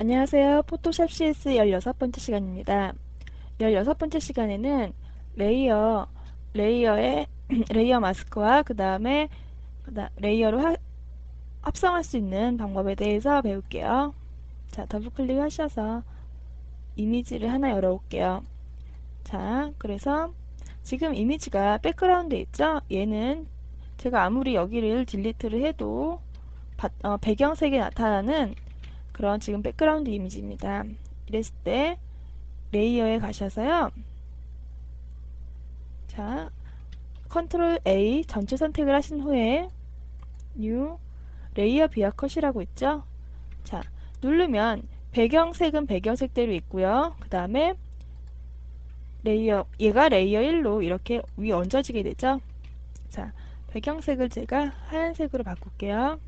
안녕하세요. 포토샵 CS 16번째 시간입니다. 16번째 시간에는 레이어의 레이어 마스크와 그 다음에 레이어로 합성할 수 있는 방법에 대해서 배울게요. 자, 더블 클릭하셔서 이미지를 하나 열어볼게요. 자, 그래서 지금 이미지가 백그라운드에 있죠? 얘는 제가 아무리 여기를 딜리트를 해도 배경색이 나타나는 그런 지금 백그라운드 이미지입니다. 이랬을 때 레이어에 가셔서요. 자, 컨트롤 A 전체 선택을 하신 후에 New 레이어 비아 컷이라고 있죠. 자, 누르면 배경색은 배경색대로 있고요. 그 다음에 얘가 레이어 1로 이렇게 위에 얹어지게 되죠. 자, 배경색을 제가 하얀색으로 바꿀게요.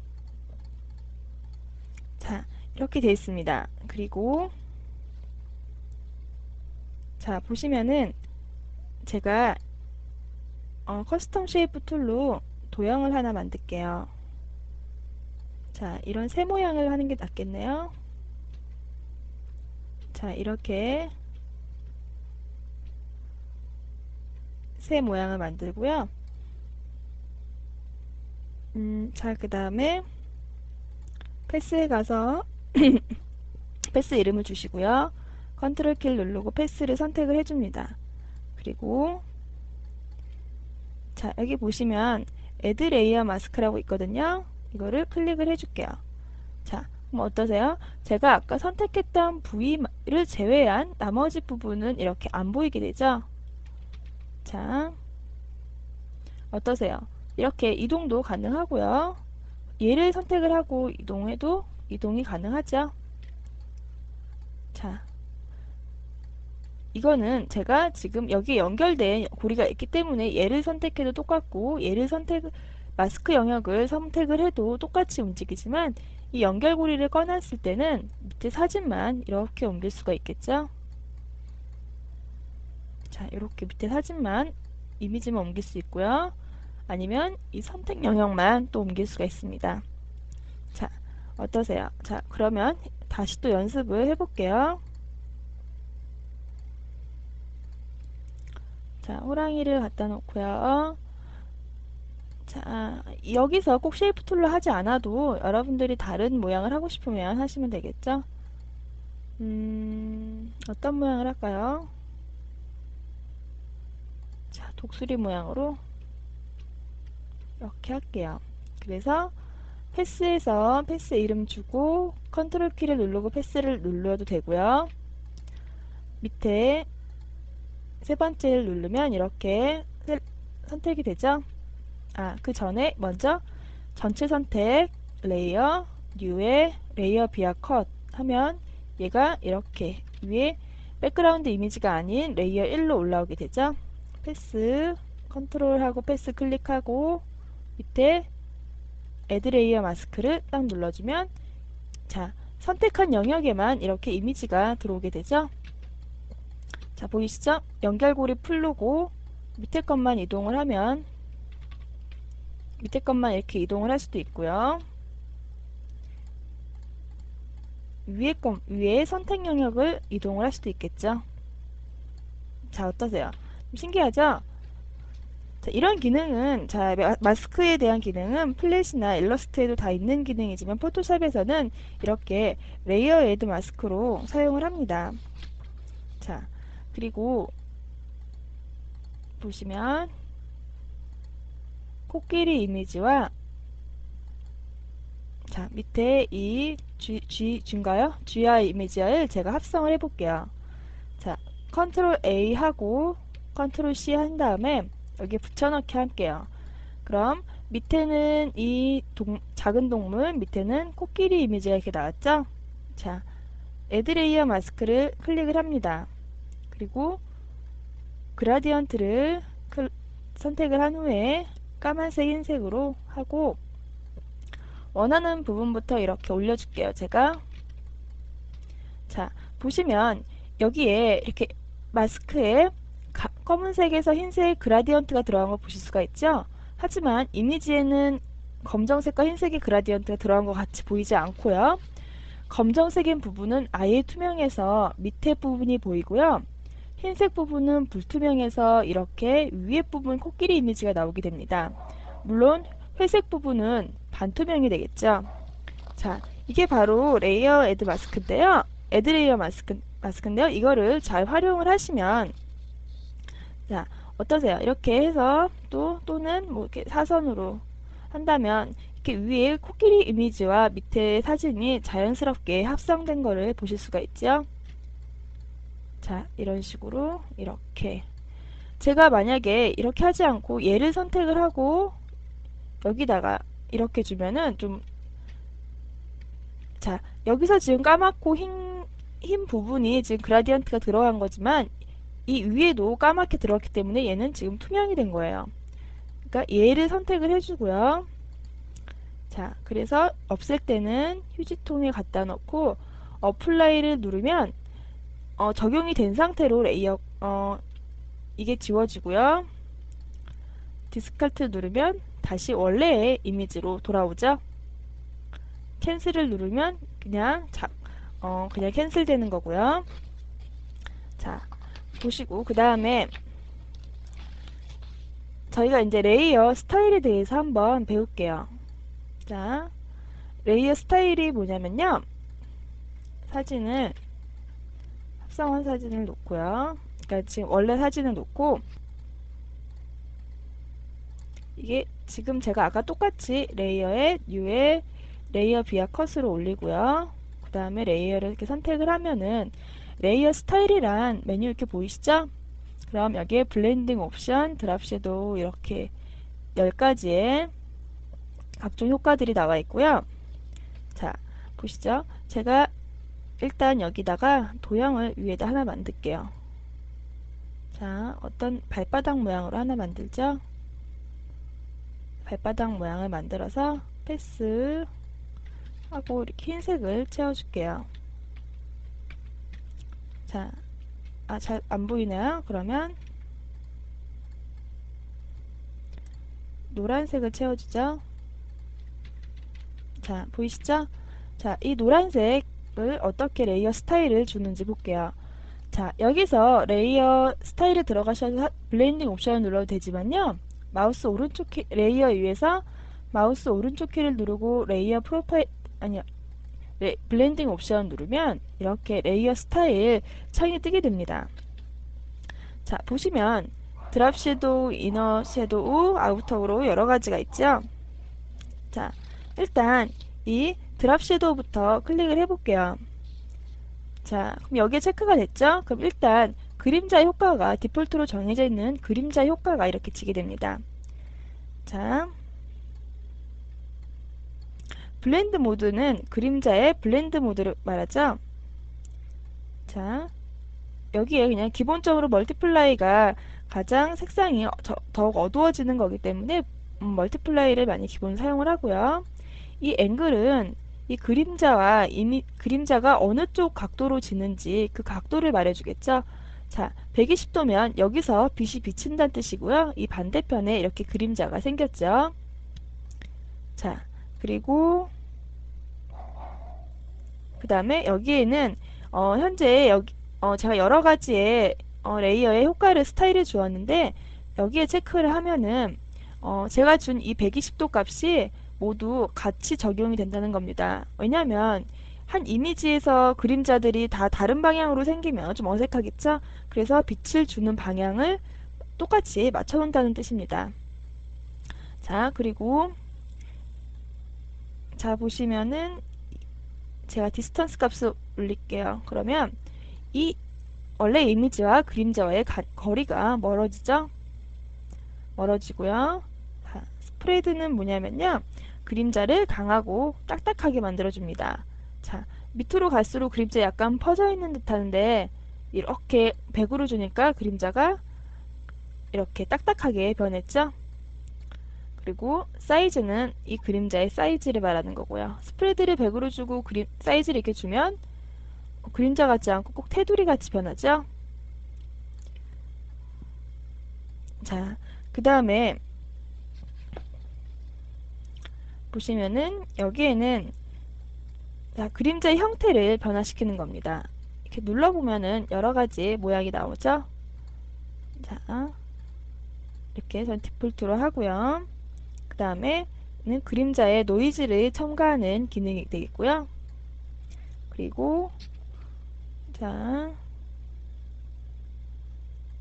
자, 이렇게 되어 있습니다. 그리고 자, 보시면은 제가 커스텀 쉐이프 툴로 도형을 하나 만들게요. 자, 이런 새 모양을 하는 게 낫겠네요. 자, 이렇게 새 모양을 만들고요. 자, 그 다음에 패스에 가서 패스 이름을 주시고요. 컨트롤 키를 누르고 패스를 선택을 해줍니다. 그리고 자, 여기 보시면 애드 레이어 마스크라고 있거든요. 이거를 클릭을 해줄게요. 자, 그럼 어떠세요? 제가 아까 선택했던 부위를 제외한 나머지 부분은 이렇게 안 보이게 되죠? 자, 어떠세요? 이렇게 이동도 가능하고요. 얘를 선택을 하고 이동해도 이동이 가능하죠? 자, 이거는 제가 지금 여기에 연결된 고리가 있기 때문에 얘를 선택해도 똑같고 마스크 영역을 선택을 해도 똑같이 움직이지만 이 연결고리를 꺼놨을 때는 밑에 사진만 이렇게 옮길 수가 있겠죠? 자, 이렇게 밑에 사진만 이미지만 옮길 수 있고요. 아니면 이 선택 영역만 또 옮길 수가 있습니다. 자, 어떠세요? 자, 그러면 다시 또 연습을 해볼게요. 자, 호랑이를 갖다 놓고요. 자, 여기서 꼭 쉐이프 툴로 하지 않아도 여러분들이 다른 모양을 하고 싶으면 하시면 되겠죠? 어떤 모양을 할까요? 자, 독수리 모양으로 이렇게 할게요. 그래서 패스에서 패스 이름 주고 컨트롤 키를 누르고 패스를 눌러도 되고요. 밑에 세 번째를 누르면 이렇게 선택이 되죠? 아, 그 전에 먼저 전체 선택, 레이어, 뉴에 레이어 비아 컷 하면 얘가 이렇게 위에 백그라운드 이미지가 아닌 레이어 1로 올라오게 되죠. 패스, 컨트롤하고 패스 클릭하고 밑에 애드 레이어 마스크를 딱 눌러주면 자, 선택한 영역에만 이렇게 이미지가 들어오게 되죠. 자, 보이시죠? 연결고리 풀르고 밑에 것만 이동을 하면 밑에 것만 이렇게 이동을 할 수도 있고요. 위에 선택 영역을 이동을 할 수도 있겠죠. 자, 어떠세요? 신기하죠? 자, 이런 기능은, 자, 마스크에 대한 기능은 플래시나 일러스트에도 다 있는 기능이지만 포토샵에서는 이렇게 레이어 애드 마스크로 사용을 합니다. 자, 그리고 보시면 코끼리 이미지와 자, 밑에 이 G인가요? GI 이미지를 제가 합성을 해볼게요. 자, 컨트롤 A 하고 컨트롤 C 한 다음에 여기에 붙여넣기 할게요. 그럼 밑에는 작은 동물, 밑에는 코끼리 이미지가 이렇게 나왔죠? 자, 애드 레이어 마스크를 클릭을 합니다. 그리고 그라디언트를 선택을 한 후에 까만색, 흰색으로 하고 원하는 부분부터 이렇게 올려줄게요. 제가 자, 보시면 여기에 이렇게 마스크에 검은색에서 흰색 그라디언트가 들어간 걸 보실 수가 있죠? 하지만 이미지에는 검정색과 흰색의 그라디언트가 들어간 것 같이 보이지 않고요. 검정색인 부분은 아예 투명해서 밑에 부분이 보이고요. 흰색 부분은 불투명해서 이렇게 위에 부분 코끼리 이미지가 나오게 됩니다. 물론 회색 부분은 반투명이 되겠죠. 자, 이게 바로 레이어 애드 마스크인데요. 애드 레이어 마스크인데요. 이거를 잘 활용을 하시면, 자, 어떠세요? 이렇게 해서 또는 뭐 이렇게 사선으로 한다면 이렇게 위에 코끼리 이미지와 밑에 사진이 자연스럽게 합성된 거를 보실 수가 있죠. 자, 이런 식으로 이렇게 제가 만약에 이렇게 하지 않고 얘를 선택을 하고 여기다가 이렇게 주면은 좀, 자, 여기서 지금 까맣고 흰 부분이 지금 그라디언트가 들어간 거지만 이 위에도 까맣게 들어갔기 때문에 얘는 지금 투명이 된 거예요. 그러니까 얘를 선택을 해주고요. 자, 그래서 없앨 때는 휴지통에 갖다 놓고 어플라이를 누르면 적용이 된 상태로 레이어 이게 지워지고요. 디스카트 누르면 다시 원래의 이미지로 돌아오죠. 캔슬을 누르면 그냥 캔슬 되는 거고요. 자, 보시고 그 다음에 저희가 이제 레이어 스타일에 대해서 한번 배울게요. 자, 레이어 스타일이 뭐냐면요. 합성한 사진을 놓고요. 그러니까 지금 원래 사진을 놓고 이게 지금 제가 아까 똑같이 레이어에 뉴에 레이어 비와 컷으로 올리고요. 그 다음에 레이어를 이렇게 선택을 하면은 레이어 스타일이란 메뉴 이렇게 보이시죠? 그럼 여기에 블렌딩 옵션, 드랍 섀도우 이렇게 10가지의 각종 효과들이 나와 있고요. 자, 보시죠? 제가 일단 여기다가 도형을 위에다 하나 만들게요. 자, 어떤 발바닥 모양으로 하나 만들죠? 발바닥 모양을 만들어서 패스 하고 이렇게 흰색을 채워줄게요. 자, 잘 안 보이나요? 그러면 노란색을 채워주죠. 자, 보이시죠? 자, 이 노란색을 어떻게 레이어 스타일을 주는지 볼게요. 자, 여기서 레이어 스타일에 들어가셔서 블렌딩 옵션을 눌러도 되지만요. 마우스 오른쪽 레이어 위에서 마우스 오른쪽 키를 누르고 레이어 프로파일, 아니요. 블렌딩 옵션 누르면 이렇게 레이어 스타일 창이 뜨게 됩니다. 자, 보시면 드랍 섀도우, 이너 섀도우, 아우터로 여러 가지가 있죠. 자, 일단 이 드랍 섀도우부터 클릭을 해볼게요. 자, 그럼 여기에 체크가 됐죠? 그럼 일단 그림자 효과가 디폴트로 정해져 있는 그림자 효과가 이렇게 지게 됩니다. 자, 블렌드 모드는 그림자의 블렌드 모드를 말하죠. 자, 여기에 그냥 기본적으로 멀티플라이가 가장 색상이 더욱 어두워지는 거기 때문에 멀티플라이를 많이 기본 사용을 하고요. 이 앵글은 이 그림자와 그림자가 어느 쪽 각도로 지는지 그 각도를 말해주겠죠. 자, 120도면 여기서 빛이 비친다는 뜻이고요. 이 반대편에 이렇게 그림자가 생겼죠. 자, 그리고 그 다음에 여기에는 현재 제가 여러 가지의 레이어의 효과를 스타일을 주었는데 여기에 체크를 하면은 제가 준 이 120도 값이 모두 같이 적용이 된다는 겁니다. 왜냐하면 한 이미지에서 그림자들이 다 다른 방향으로 생기면 좀 어색하겠죠? 그래서 빛을 주는 방향을 똑같이 맞춰 놓는다는 뜻입니다. 자, 그리고 자, 보시면은 제가 디스턴스 값을 올릴게요. 그러면 이 원래 이미지와 그림자와의 거리가 멀어지죠? 멀어지고요. 자, 스프레드는 뭐냐면요. 그림자를 강하고 딱딱하게 만들어줍니다. 자, 밑으로 갈수록 그림자 약간 퍼져 있는 듯 하는데 이렇게 100으로 주니까 그림자가 이렇게 딱딱하게 변했죠? 그리고 사이즈는 이 그림자의 사이즈를 말하는 거고요. 스프레드를 100으로 주고 사이즈를 이렇게 주면 그림자 같지 않고 꼭 테두리 같이 변하죠? 자, 그 다음에 보시면은 여기에는 자, 그림자의 형태를 변화시키는 겁니다. 이렇게 눌러보면은 여러 가지 모양이 나오죠? 자, 이렇게 전 디폴트로 하고요. 그 다음에는 그림자의 노이즈를 첨가하는 기능이 되겠고요. 그리고 자,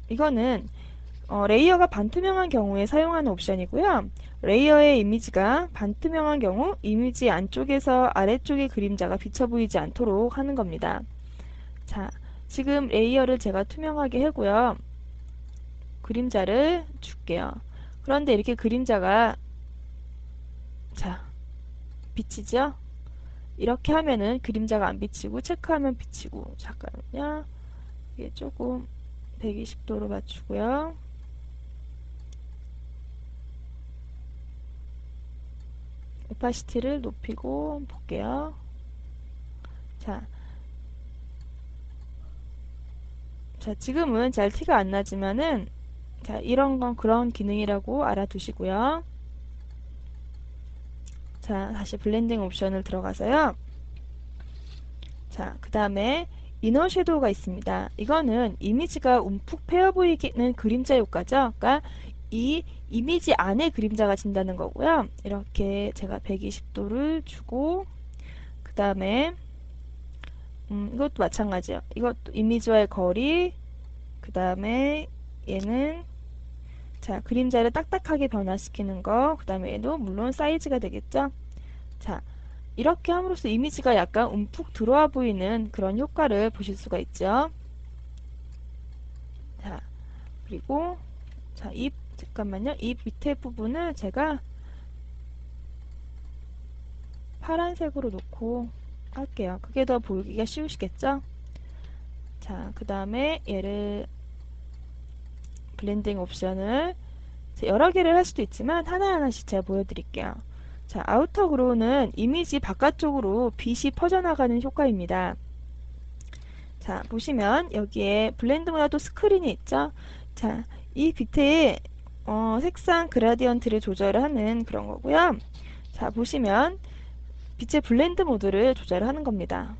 이거는 레이어가 반투명한 경우에 사용하는 옵션이고요. 레이어의 이미지가 반투명한 경우 이미지 안쪽에서 아래쪽의 그림자가 비쳐 보이지 않도록 하는 겁니다. 자, 지금 레이어를 제가 투명하게 하고요. 그림자를 줄게요. 그런데 이렇게 그림자가 자, 비치죠? 이렇게 하면은 그림자가 안 비치고 체크하면 비치고 잠깐만요. 이게 조금 120도로 맞추고요. 오파시티를 높이고 볼게요. 자, 지금은 잘 티가 안 나지만은 자, 이런 건 그런 기능이라고 알아두시고요. 자, 다시 블렌딩 옵션을 들어가서요. 자, 그 다음에 이너 섀도우가 있습니다. 이거는 이미지가 움푹 패여 보이는 그림자 효과죠. 그러니까 이 이미지 안에 그림자가 진다는 거고요. 이렇게 제가 120도를 주고 그 다음에 이것도 마찬가지예요. 이것도 이미지와의 거리 그 다음에 얘는 자, 그림자를 딱딱하게 변화시키는 거, 그 다음에 얘도 물론 사이즈가 되겠죠? 자, 이렇게 함으로써 이미지가 약간 움푹 들어와 보이는 그런 효과를 보실 수가 있죠? 자, 그리고, 자, 잠깐만요. 이 밑에 부분을 제가 파란색으로 놓고 할게요. 그게 더 보기가 쉬우시겠죠? 자, 그 다음에 얘를 블렌딩 옵션을 여러 개를 할 수도 있지만 하나하나씩 제가 보여드릴게요. 자, 아우터 그로우는 이미지 바깥쪽으로 빛이 퍼져나가는 효과입니다. 자, 보시면 여기에 블렌드 모드도 스크린이 있죠? 자, 이 빛의 색상 그라디언트를 조절하는 그런 거고요. 자, 보시면 빛의 블렌드 모드를 조절하는 겁니다.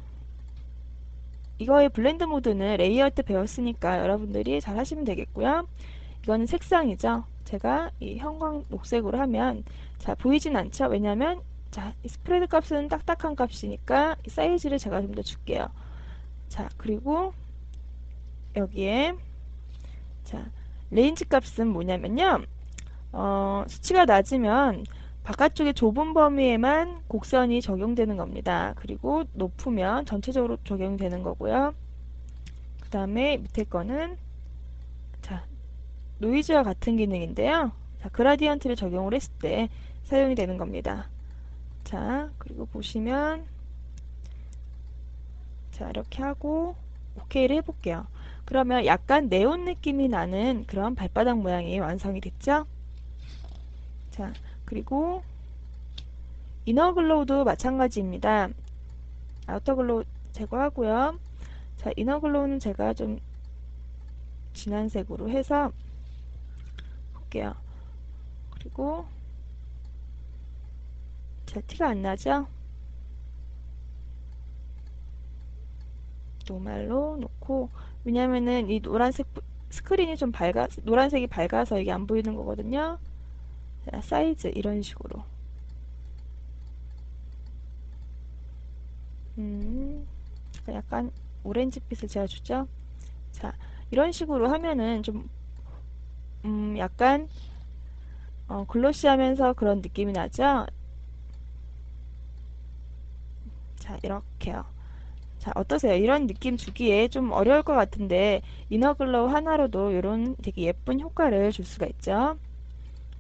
이거의 블렌드 모드는 레이어 때 배웠으니까 여러분들이 잘 하시면 되겠고요. 이거는 색상이죠. 제가 이 형광 녹색으로 하면 자 보이진 않죠. 왜냐면 자 이 스프레드 값은 딱딱한 값이니까 이 사이즈를 제가 좀 더 줄게요. 자 그리고 여기에 자 레인지 값은 뭐냐면요. 수치가 낮으면 바깥쪽의 좁은 범위에만 곡선이 적용되는 겁니다. 그리고 높으면 전체적으로 적용되는 거고요. 그 다음에 밑에 거는 자 노이즈와 같은 기능인데요. 자, 그라디언트를 적용을 했을 때 사용이 되는 겁니다. 자, 그리고 보시면 자, 이렇게 하고 OK를 해볼게요. 그러면 약간 네온 느낌이 나는 그런 발바닥 모양이 완성이 됐죠? 자, 그리고 이너 글로우도 마찬가지입니다. 아우터 글로우 제거하고요. 자, 이너 글로우는 제가 좀 진한 색으로 해서 볼게요. 그리고 잘 티가 안 나죠? 노말로 놓고 왜냐면은 이 노란색 스크린이 좀 노란색이 밝아서 이게 안 보이는 거거든요. 자, 사이즈 이런 식으로 약간 오렌지빛을 제가 주죠. 자, 이런 식으로 하면은 좀 약간 글로시하면서 그런 느낌이 나죠. 자, 이렇게요. 자, 어떠세요? 이런 느낌 주기에 좀 어려울 것 같은데 이너글로우 하나로도 이런 되게 예쁜 효과를 줄 수가 있죠.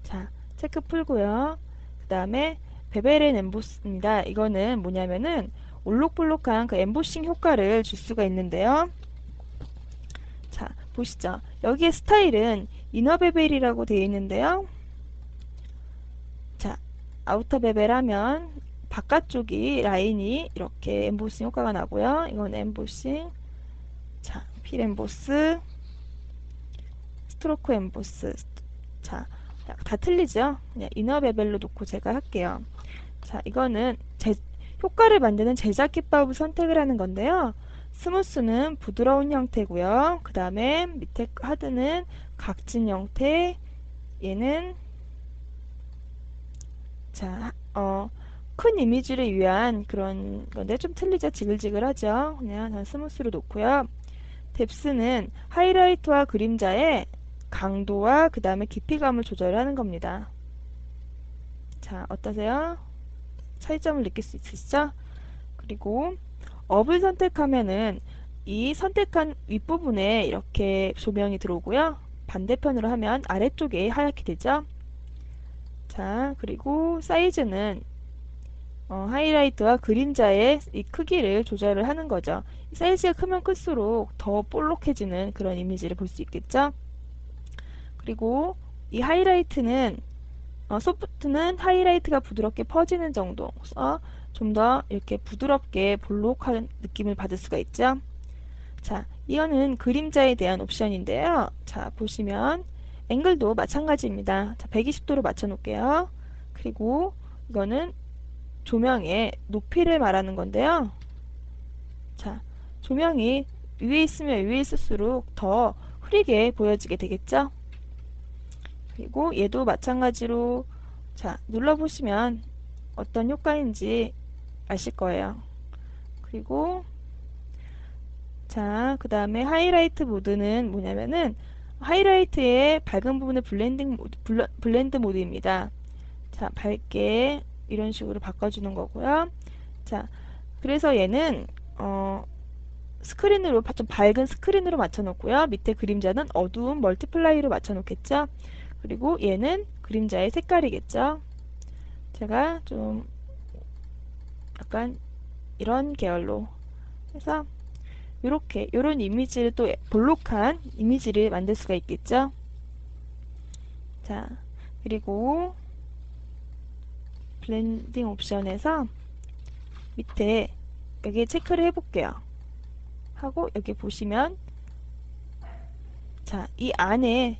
자, 체크 풀고요. 그 다음에 베벨앤 엠보스입니다. 이거는 뭐냐면은 올록볼록한 그 엠보싱 효과를 줄 수가 있는데요. 자, 보시죠. 여기에 스타일은 이너 베벨이라고 되어 있는데요. 자, 아우터 베벨 하면 바깥쪽이 라인이 이렇게 엠보싱 효과가 나고요. 이건 엠보싱. 자, 필 엠보스, 스트로크 엠보스. 자, 다 틀리죠? 그냥 이너 베벨로 놓고 제가 할게요. 자, 이거는 효과를 만드는 제작 기법을 선택을 하는 건데요. 스무스는 부드러운 형태고요. 그 다음에 밑에 하드는 각진 형태, 얘는 자, 큰 이미지를 위한 그런 건데 좀 틀리죠? 지글지글하죠? 그냥 전 스무스로 놓고요. 뎁스는 하이라이트와 그림자의 강도와 그 다음에 깊이감을 조절하는 겁니다. 자, 어떠세요? 차이점을 느낄 수 있으시죠? 그리고 업을 선택하면은 이 선택한 윗부분에 이렇게 조명이 들어오고요. 반대편으로 하면 아래쪽에 하얗게 되죠. 자, 그리고 사이즈는 하이라이트와 그림자의 이 크기를 조절을 하는 거죠. 사이즈가 크면 클수록 더 볼록해지는 그런 이미지를 볼 수 있겠죠. 그리고 이 하이라이트는 소프트는 하이라이트가 부드럽게 퍼지는 정도, 좀 더 이렇게 부드럽게 볼록한 느낌을 받을 수가 있죠. 자, 이거는 그림자에 대한 옵션인데요. 자, 보시면 앵글도 마찬가지입니다. 자, 120도로 맞춰 놓을게요. 그리고 이거는 조명의 높이를 말하는 건데요. 자, 조명이 위에 있으면 위에 있을수록 더 흐리게 보여지게 되겠죠. 그리고 얘도 마찬가지로 자, 눌러보시면 어떤 효과인지 아실 거예요. 그리고 자, 그 다음에 하이라이트 모드는 뭐냐면은 하이라이트의 밝은 부분의 블렌드 모드입니다. 자, 밝게 이런 식으로 바꿔주는 거고요. 자, 그래서 얘는 스크린으로 좀 밝은 스크린으로 맞춰 놓고요. 밑에 그림자는 어두운 멀티플라이로 맞춰 놓겠죠. 그리고 얘는 그림자의 색깔이겠죠. 제가 좀 약간 이런 계열로 해서 이렇게 이런 이미지를 또 볼록한 이미지를 만들 수가 있겠죠. 자, 그리고 블렌딩 옵션에서 밑에 여기 체크를 해볼게요. 하고 여기 보시면 자, 이 안에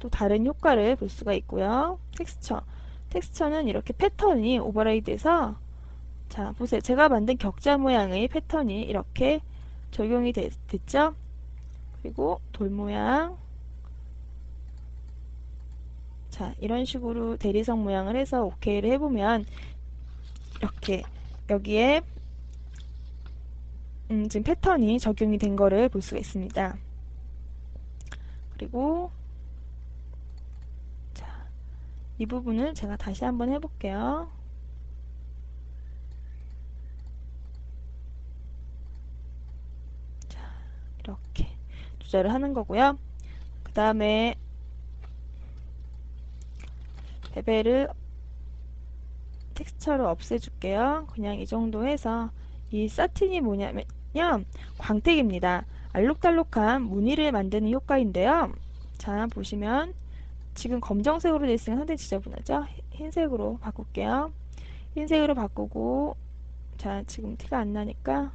또 다른 효과를 볼 수가 있고요. 텍스처는 이렇게 패턴이 오버레이 돼서 자, 보세요. 제가 만든 격자 모양의 패턴이 이렇게 적용이 됐죠? 그리고 돌 모양 자, 이런 식으로 대리석 모양을 해서 OK를 해보면 이렇게 여기에 지금 패턴이 적용이 된 거를 볼 수가 있습니다. 그리고 자, 이 부분을 제가 다시 한번 해볼게요. 자, 이렇게 조절을 하는 거고요. 그 다음에 베벨을 텍스처를 없애줄게요. 그냥 이 정도 해서 이 사틴이 뭐냐면 광택입니다. 알록달록한 무늬를 만드는 효과인데요. 자, 보시면 지금 검정색으로 되어 있으면 상당히 지저분하죠? 흰색으로 바꿀게요. 흰색으로 바꾸고 자, 지금 티가 안 나니까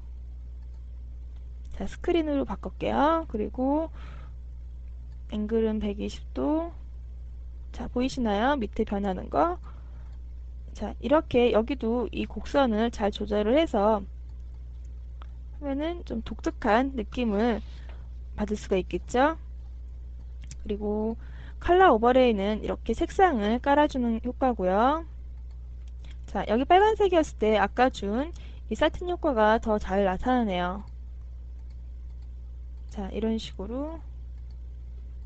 자, 스크린으로 바꿀게요. 그리고 앵글은 120도 자, 보이시나요? 밑에 변하는 거. 자, 이렇게 여기도 이 곡선을 잘 조절을 해서 하면은 좀 독특한 느낌을 받을 수가 있겠죠. 그리고 컬러 오버레이는 이렇게 색상을 깔아주는 효과고요. 자, 여기 빨간색이었을 때 아까 준 이 사틴 효과가 더 잘 나타나네요. 자, 이런 식으로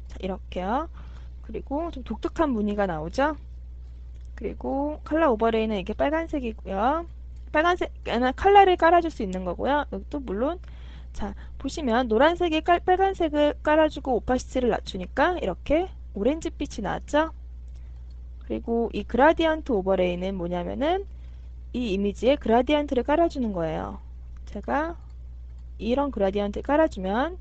자, 이렇게요. 그리고 좀 독특한 무늬가 나오죠. 그리고 컬러 오버레이는 이게 빨간색이고요. 빨간색 컬러를 깔아줄 수 있는 거고요. 여기 또 물론 자, 보시면 노란색에 빨간색을 깔아주고 오파시티를 낮추니까 이렇게 오렌지빛이 나왔죠? 그리고 이 그라디언트 오버레이는 뭐냐면은 이 이미지에 그라디언트를 깔아주는 거예요. 제가 이런 그라디언트를 깔아주면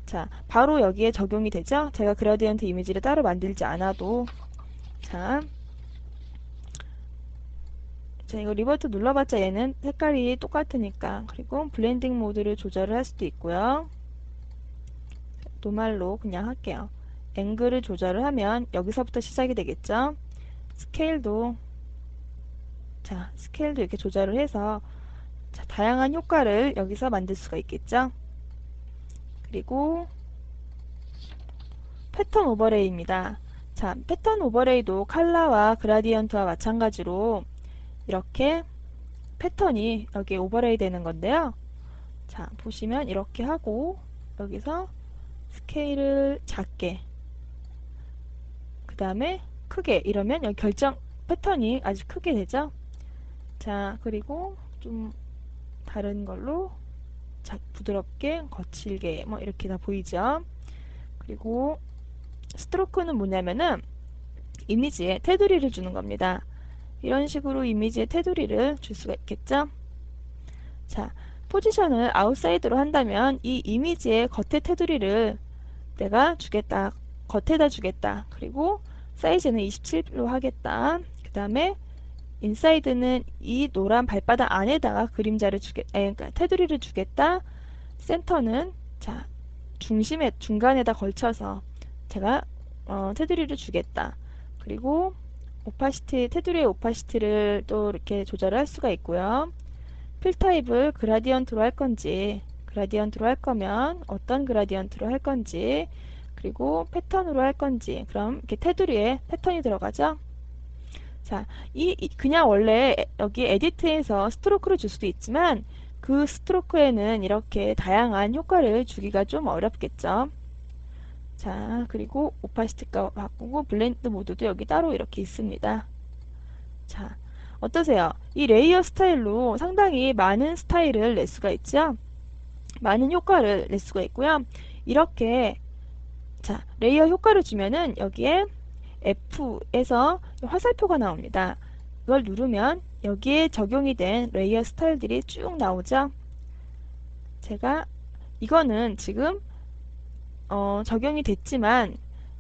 자, 바로 여기에 적용이 되죠? 제가 그라디언트 이미지를 따로 만들지 않아도 자, 이거 리버트 눌러봤자 얘는 색깔이 똑같으니까 그리고 블렌딩 모드를 조절을 할 수도 있고요. 노말로 그냥 할게요. 앵글을 조절을 하면 여기서부터 시작이 되겠죠. 스케일도 자, 스케일도 이렇게 조절을 해서 자, 다양한 효과를 여기서 만들 수가 있겠죠. 그리고 패턴 오버레이입니다. 자, 패턴 오버레이도 컬러와 그라디언트와 마찬가지로 이렇게 패턴이 여기에 오버레이 되는 건데요. 자, 보시면 이렇게 하고 여기서 스케일을 작게, 그 다음에 크게, 이러면 여기 결정 패턴이 아주 크게 되죠. 자, 그리고 좀 다른 걸로 부드럽게, 거칠게, 뭐 이렇게 다 보이죠. 그리고 스트로크는 뭐냐면은 이미지에 테두리를 주는 겁니다. 이런 식으로 이미지에 테두리를 줄 수가 있겠죠. 자, 포지션을 아웃사이드로 한다면 이 이미지의 겉에 테두리를 내가 주겠다. 겉에다 주겠다. 그리고 사이즈는 27로 하겠다. 그 다음에 인사이드는 이 노란 발바닥 안에다가 그림자를 그러니까 테두리를 주겠다. 센터는 자, 중간에다 걸쳐서 제가 테두리를 주겠다. 그리고 테두리의 오파시티를 또 이렇게 조절을 할 수가 있고요. 필 타입을 그라디언트로 할 건지, 그라디언트로 할 거면 어떤 그라디언트로 할 건지, 그리고 패턴으로 할 건지, 그럼 이렇게 테두리에 패턴이 들어가죠. 자, 그냥 원래 여기 에디트에서 스트로크를 줄 수도 있지만 그 스트로크에는 이렇게 다양한 효과를 주기가 좀 어렵겠죠. 자, 그리고 오파시티가 바꾸고 블렌드 모드도 여기 따로 이렇게 있습니다. 자, 어떠세요? 이 레이어 스타일로 상당히 많은 스타일을 낼 수가 있죠. 많은 효과를 낼 수가 있고요. 이렇게 자, 레이어 효과를 주면은 여기에 F에서 화살표가 나옵니다. 이걸 누르면 여기에 적용이 된 레이어 스타일들이 쭉 나오죠. 제가 이거는 지금 적용이 됐지만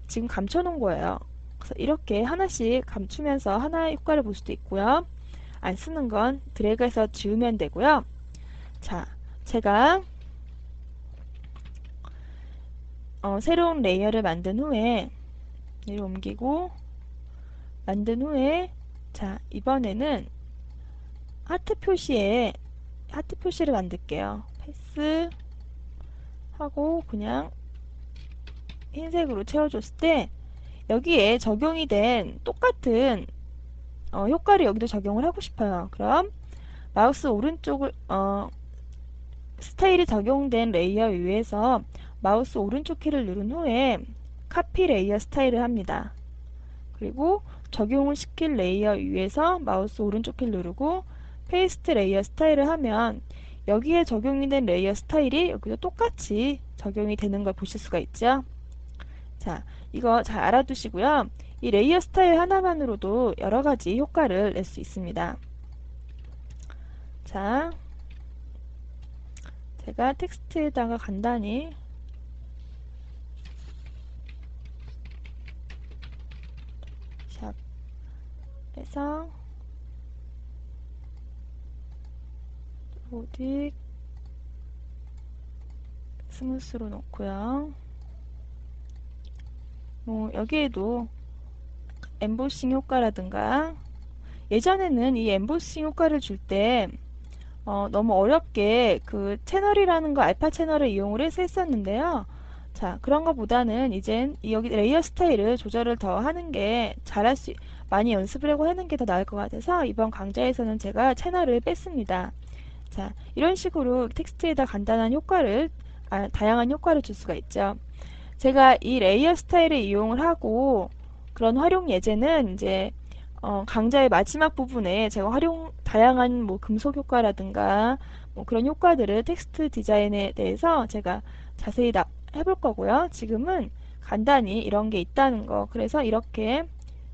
지금 감춰 놓은 거예요. 그래서 이렇게 하나씩 감추면서 하나의 효과를 볼 수도 있고요. 안 쓰는 건 드래그해서 지우면 되고요. 자, 제가 새로운 레이어를 만든 후에 얘를 옮기고 만든 후에 자, 이번에는 하트 표시를 만들게요. 패스 하고 그냥 흰색으로 채워줬을 때 여기에 적용이 된 똑같은 효과를 여기도 적용을 하고 싶어요. 그럼 마우스 오른쪽을 스타일이 적용된 레이어 위에서 마우스 오른쪽 키를 누른 후에 카피 레이어 스타일을 합니다. 그리고 적용을 시킬 레이어 위에서 마우스 오른쪽 키를 누르고 페이스트 레이어 스타일을 하면 여기에 적용이 된 레이어 스타일이 여기도 똑같이 적용이 되는 걸 보실 수가 있죠. 자, 이거 잘 알아두시고요. 이 레이어 스타일 하나만으로도 여러가지 효과를 낼 수 있습니다. 자, 제가 텍스트에다가 간단히 샵 해서 어디 스무스로 놓고요. 여기에도 엠보싱 효과라든가 예전에는 이 엠보싱 효과를 줄 때 너무 어렵게 그 채널이라는 거 알파 채널을 이용을 해서 했었는데요. 자, 그런 것보다는 이젠 여기 레이어 스타일을 조절을 더 하는 게 많이 연습을 하고 하는 게 더 나을 것 같아서 이번 강좌에서는 제가 채널을 뺐습니다. 자, 이런 식으로 텍스트에다 간단한 다양한 효과를 줄 수가 있죠. 제가 이 레이어 스타일을 이용을 하고 그런 활용 예제는 이제 강좌의 마지막 부분에 제가 다양한 뭐 금속 효과라든가 뭐 그런 효과들을 텍스트 디자인에 대해서 제가 자세히 해볼 거고요. 지금은 간단히 이런 게 있다는 거, 그래서 이렇게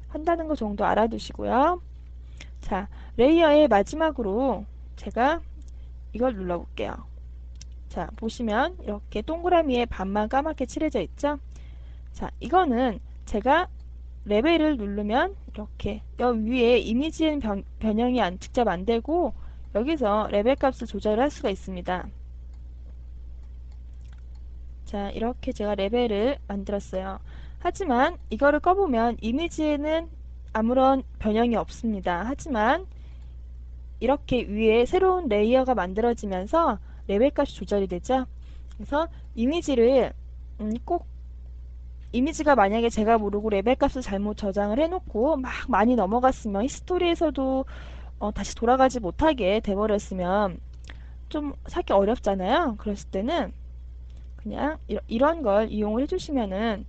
한다는 거 정도 알아두시고요. 자, 레이어의 마지막으로 제가 이걸 눌러볼게요. 자, 보시면 이렇게 동그라미에 반만 까맣게 칠해져 있죠? 자, 이거는 제가 레벨을 누르면 이렇게 여기 위에 이미지엔 변형이 직접 안 되고 여기서 레벨 값을 조절할 수가 있습니다. 자, 이렇게 제가 레벨을 만들었어요. 하지만 이거를 꺼보면 이미지에는 아무런 변형이 없습니다. 하지만 이렇게 위에 새로운 레이어가 만들어지면서 레벨 값이 조절이 되죠. 그래서 이미지를 꼭 이미지가 만약에 제가 모르고 레벨 값을 잘못 저장을 해놓고 막 많이 넘어갔으면 히스토리에서도 다시 돌아가지 못하게 돼버렸으면 좀 찾기 어렵잖아요. 그랬을 때는 그냥 이런 걸 이용을 해주시면은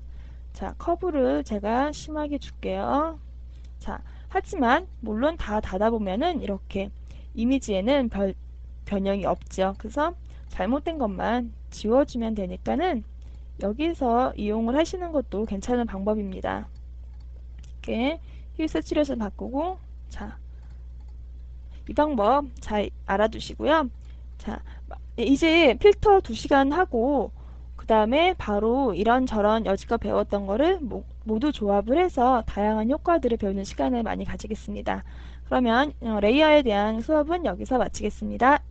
자, 커브를 제가 심하게 줄게요. 자, 하지만 물론 다 닫아보면은 이렇게 이미지에는 변형이 없죠. 그래서 잘못된 것만 지워주면 되니까는 여기서 이용을 하시는 것도 괜찮은 방법입니다. 이렇게 힐 세츄레이션 바꾸고 자, 이 방법 잘 알아두시고요. 자, 이제 필터 2시간 하고 그 다음에 바로 이런저런 여지껏 배웠던 거를 모두 조합을 해서 다양한 효과들을 배우는 시간을 많이 가지겠습니다. 그러면 레이어에 대한 수업은 여기서 마치겠습니다.